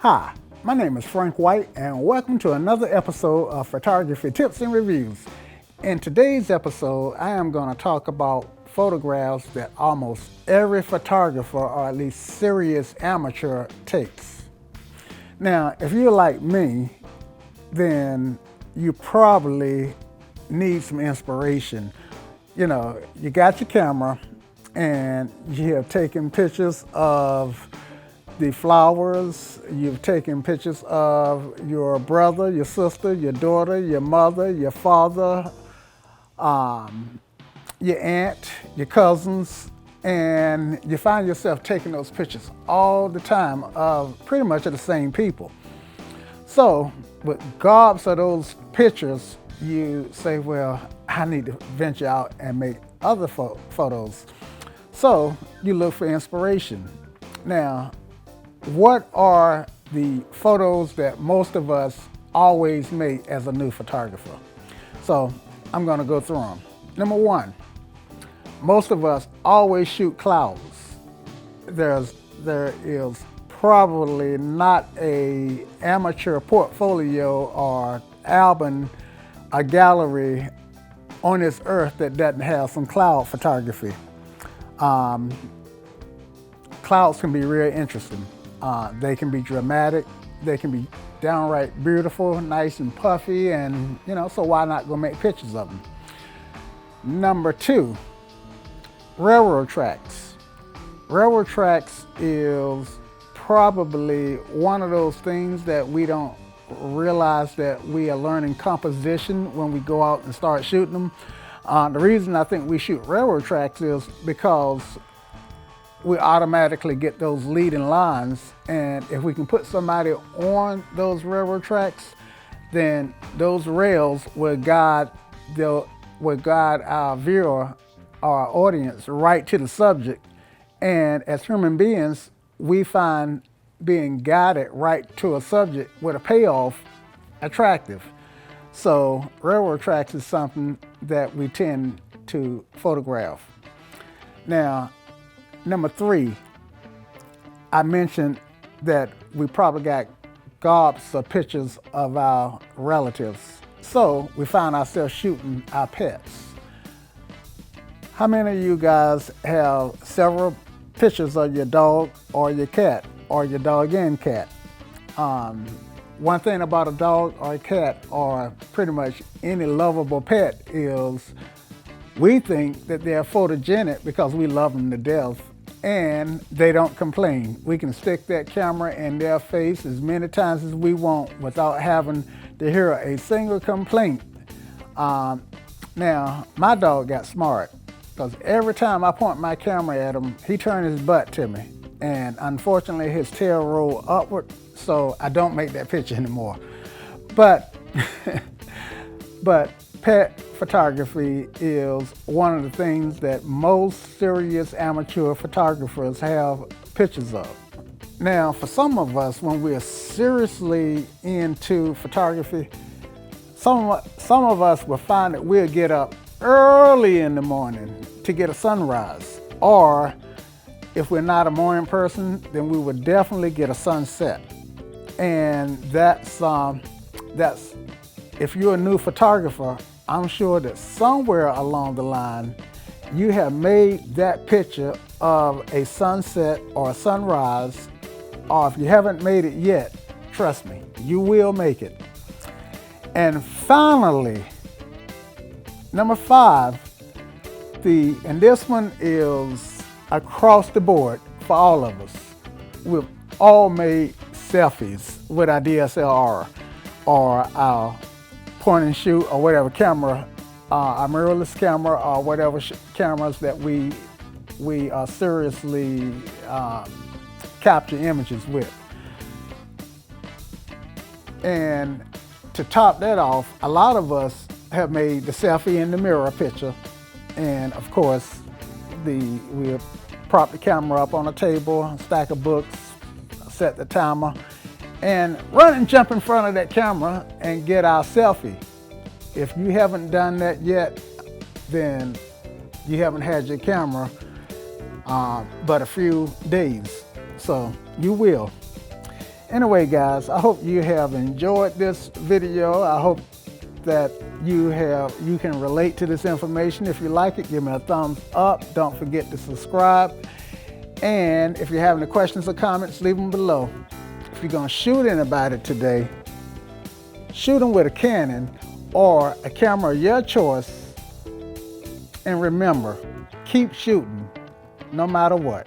Hi, my name is Frank White, and welcome to another episode of Photography Tips and Reviews. In today's episode, I am going to talk about photographs that almost every photographer, or at least serious amateur, takes. Now, if you're like me, then you probably need some inspiration. You got your camera and you have taken pictures of the flowers, you've taken pictures of your brother, your sister, your daughter, your mother, your father, your aunt, your cousins, and you find yourself taking those pictures all the time of pretty much of the same people. So with gobs of those pictures, you say, well, I need to venture out and make other photos. So you look for inspiration. Now, what are the photos that most of us always make as a new photographer? So I'm going to go through them. Number one, most of us always shoot clouds. There is probably not a amateur portfolio or album, a gallery on this earth that doesn't have some cloud photography. Clouds can be really interesting. They can be dramatic. They can be downright beautiful, nice and puffy, and so why not go make pictures of them? Number two, railroad tracks. Railroad tracks is probably one of those things that we don't realize that we are learning composition when we go out and start shooting them. The reason I think we shoot railroad tracks is because we automatically get those leading lines, and if we can put somebody on those railroad tracks, then those rails will guide our viewer, our audience, right to the subject. And as human beings, we find being guided right to a subject with a payoff attractive. So railroad tracks is something that we tend to photograph. Now, number three, I mentioned that we probably got gobs of pictures of our relatives. So we find ourselves shooting our pets. How many of you guys have several pictures of your dog or your cat or your dog and cat? One thing about a dog or a cat or pretty much any lovable pet is we think that they're photogenic because we love them to death, and they don't complain. We can stick that camera in their face as many times as we want without having to hear a single complaint. Now, my dog got smart because every time I point my camera at him, he turned his butt to me. And unfortunately, his tail rolled upward, so I don't make that picture anymore. But pet photography is one of the things that most serious amateur photographers have pictures of. Now, for some of us, when we're seriously into photography, some of us will find that we'll get up early in the morning to get a sunrise, or if we're not a morning person, then we would definitely get a sunset. And that's if you're a new photographer, I'm sure that somewhere along the line, you have made that picture of a sunset or a sunrise, or if you haven't made it yet, trust me, you will make it. And finally, number five, and this one is across the board for all of us. We've all made selfies with our DSLR or our point and shoot or whatever camera, our mirrorless camera or whatever cameras that we seriously capture images with. And to top that off, a lot of us have made the selfie in the mirror picture, and of course, we'll prop the camera up on a table, a stack of books, set the timer, and run and jump in front of that camera and get our selfie. If you haven't done that yet, then you haven't had your camera but a few days, so you will. Anyway, guys, I hope you have enjoyed this video. I hope that you can relate to this information. If you like it, give me a thumbs up. Don't forget to subscribe. And if you have any questions or comments, leave them below. If you're gonna shoot anybody today, shoot them with a Canon or a camera of your choice. And remember, keep shooting no matter what.